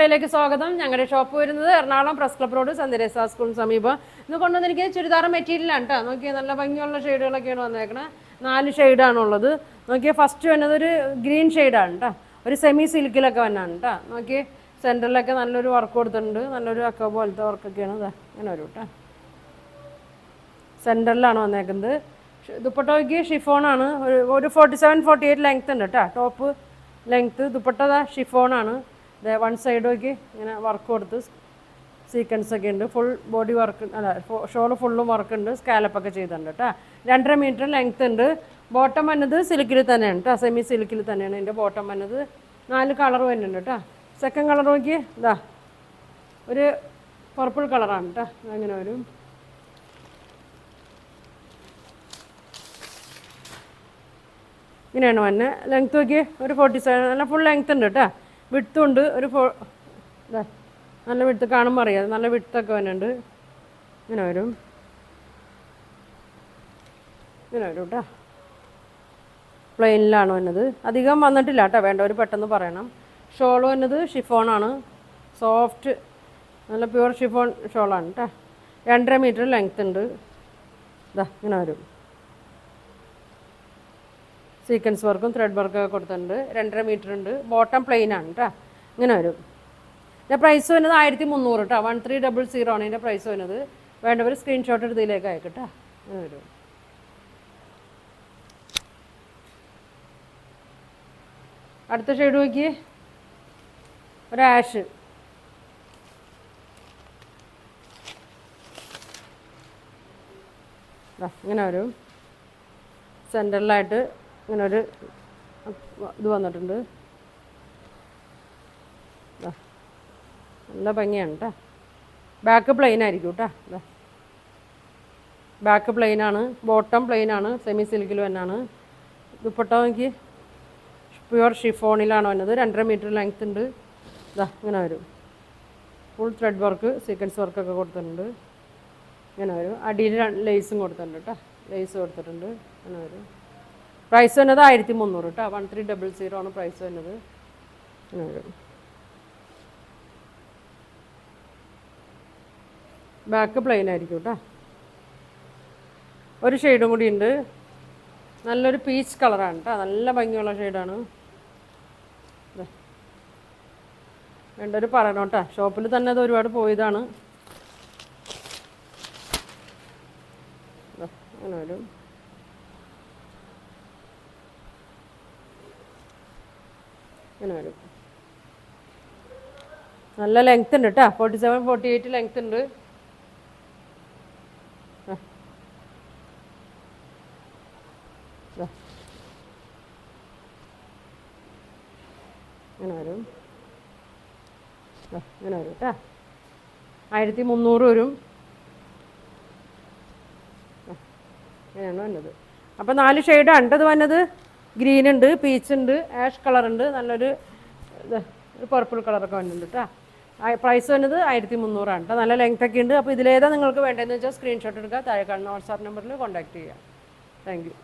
കടയിലേക്ക് സ്വാഗതം. ഞങ്ങളുടെ ഷോപ്പ് വരുന്നത് എറണാകുളം പ്രസ് ക്ലബ് റോഡ് സന്ധ്യരേസ സ്കൂളിന് സമീപം. ഇന്ന് കൊണ്ടുവന്നിരിക്കുക ചുരിദാർ മെറ്റീരിയലാണ് കേട്ടോ. നോക്കിയാൽ നല്ല ഭംഗിയുള്ള ഷെയ്ഡുകളൊക്കെയാണ് വന്നേക്കണേ. 4 ഷെയ്ഡാണുള്ളത്. നോക്കിയാൽ ഫസ്റ്റ് വന്നത് ഒരു ഗ്രീൻ ഷെയ്ഡാണ് കേട്ടോ. ഒരു സെമി സിൽക്കിലൊക്കെ വന്നാണ് കേട്ടോ. നോക്കിയേ സെൻറ്ററിലൊക്കെ നല്ലൊരു വർക്ക് കൊടുത്തിട്ടുണ്ട്. നല്ലൊരു അക്ക പോലത്തെ വർക്കൊക്കെയാണ്. ഇങ്ങനെ വരും കേട്ടോ. സെൻറ്ററിലാണ് വന്നേക്കുന്നത്. ദുപ്പട്ടയ്ക്ക് ഷിഫോണാണ്. ഒരു 47-48 ലെങ്ത് ഉണ്ട് കേട്ടോ. Top length. ദുപ്പട്ട ഷിഫോണാണ്. വൺ സൈഡൊക്കെ ഇങ്ങനെ വർക്ക് കൊടുത്ത് സീക്വൻസ് ഒക്കെ ഉണ്ട്. ഫുൾ ബോഡി വർക്ക് അല്ല, ഷോള് ഫുള്ളും വർക്ക് ഉണ്ട്. സ്കാലപ്പൊക്കെ ചെയ്തിട്ടുണ്ട് കേട്ടോ. 2.5 മീറ്റർ ലെങ്ത് ഉണ്ട്. ബോട്ടം വന്നത് സിൽക്കിൽ തന്നെയാണ് കേട്ടോ. സെമി സിൽക്കിൽ തന്നെയാണ് ഇതിൻ്റെ ബോട്ടം വന്നത്. 4 കളർ വരുന്നുണ്ട് കേട്ടോ. സെക്കൻഡ് കളർ നോക്കി ഇതാ ഒരു പർപ്പിൾ കളറാണ് കേട്ടോ. അങ്ങനെ വരും. ഇങ്ങനെയാണ് വന്നെ. ലെങ്ത്ത് നോക്കി ഒരു 47. നല്ല ഫുൾ ലെങ്ത് ഉണ്ട് കേട്ടോ. വിടുത്തുണ്ട്. ഒരു നല്ല വിടുത്ത് കാണുമ്പോൾ അറിയാം. നല്ല വിടുത്തൊക്കെ വരുന്നുണ്ട്. ഇങ്ങനെ വരും. ഇങ്ങനെ വരും കേട്ടോ. പ്ലെയിനിലാണ് വന്നത്. അധികം വന്നിട്ടില്ല കേട്ടോ. വേണ്ടവർ പെട്ടെന്ന് പറയണം. ഷോൾ വന്നത് ഷിഫോണാണ്. സോഫ്റ്റ് നല്ല പ്യുവർ ഷിഫോൺ ഷോളാണ് കേട്ടോ. 2.5 മീറ്റർ ലെങ്ത് ഉണ്ട്. ഇതാ ഇങ്ങനെ വരും. സീക്വൻസ് വർക്കും ത്രെഡ് വർക്കൊക്കെ കൊടുത്തിട്ടുണ്ട്. 2.5 മീറ്റർ ഉണ്ട്. ബോട്ടം പ്ലെയിനാണ് കേട്ടോ. ഇങ്ങനെ വരും. ഇതിൻ്റെ പ്രൈസ് വരുന്നത് 1300 കേട്ടോ. 1300 ആണ് ഇതിൻ്റെ പ്രൈസ് വരുന്നത്. വേണ്ടവർ സ്ക്രീൻഷോട്ട് എടുത്തതിലേക്ക് അയക്കട്ടോ. ഇങ്ങനെ വരും. അടുത്ത ഷെയ്ഡ് നോക്കി ഒരു ആഷ്. ഇങ്ങനെ വരും. സെൻറ്ററിലായിട്ട് ഇങ്ങനെ ഒരു ഇത് വന്നിട്ടുണ്ട്. നല്ല ഭംഗിയാണ് കേട്ടോ. ബാക്ക് പ്ലെയിൻ ആയിരിക്കും കേട്ടോ. ബാക്ക് പ്ലെയിനാണ്. ബോട്ടം പ്ലെയിനാണ്. സെമി സിൽക്കിൽ തന്നെയാണ്. ദുപ്പട്ട നോക്കി പ്യുവർ ഷിഫോണിലാണ് വന്നത്. 2.5 മീറ്റർ ലെങ്ത് ഉണ്ട്. ഇതാ ഇങ്ങനെ വരും. ഫുൾ ത്രെഡ് വർക്ക് സീക്വൻസ് വർക്കൊക്കെ കൊടുത്തിട്ടുണ്ട്. ഇങ്ങനെ വരും. അടിയിൽ ലേസും കൊടുത്തിട്ടുണ്ട് കേട്ടോ. ലേസ് കൊടുത്തിട്ടുണ്ട്. അങ്ങനെ വരും. പ്രൈസ് വന്നത് 1300 കേട്ടോ. 1300 ആണ് പ്രൈസ് വരുന്നത്. അങ്ങനെ വരും. ബാക്ക് പ്ലെയിൻ ആയിരിക്കും കേട്ടോ. ഒരു ഷെയ്ഡും കൂടി ഉണ്ട്. നല്ലൊരു പീച്ച് കളറാണ് കേട്ടോ. നല്ല ഭംഗിയുള്ള ഷെയ്ഡാണ്. വേണ്ടൊരു പറയണം കേട്ടോ. ഷോപ്പിൽ തന്നെ അത് ഒരുപാട് പോയതാണ്. അങ്ങനെ വരും. ഇങ്ങനെ വരും. നല്ല ലെങ്ത് ഉണ്ട് കേട്ടോ. 47-48 ലെങ്ത് ഉണ്ട്. ഇങ്ങനെ വരും. ഇങ്ങനെ വരും കേട്ടോ. 1300 വരും. ഇങ്ങനെയാണ് വന്നത്. അപ്പോൾ 4 ഷെയ്ഡാണ് ഇത് വന്നത്. ഗ്രീൻ ഉണ്ട്, പീച്ച് ഉണ്ട്, ആഷ് കളർ ഉണ്ട്, നല്ലൊരു പർപ്പിൾ കളറൊക്കെ വന്നിട്ടുണ്ട് കേട്ടോ. പ്രൈസ് വന്നത് 1300 ആണ് കേട്ടോ. നല്ല ലെങ്ത് ഒക്കെ ഉണ്ട്. അപ്പോൾ ഇതിലേതാ നിങ്ങൾക്ക് വേണ്ടതെന്ന് വെച്ചാൽ സ്ക്രീൻഷോട്ട് എടുക്കുക. താഴെ കാണുന്ന വാട്സാപ്പ് നമ്പറിൽ കോൺടാക്ട് ചെയ്യുക. Thank you.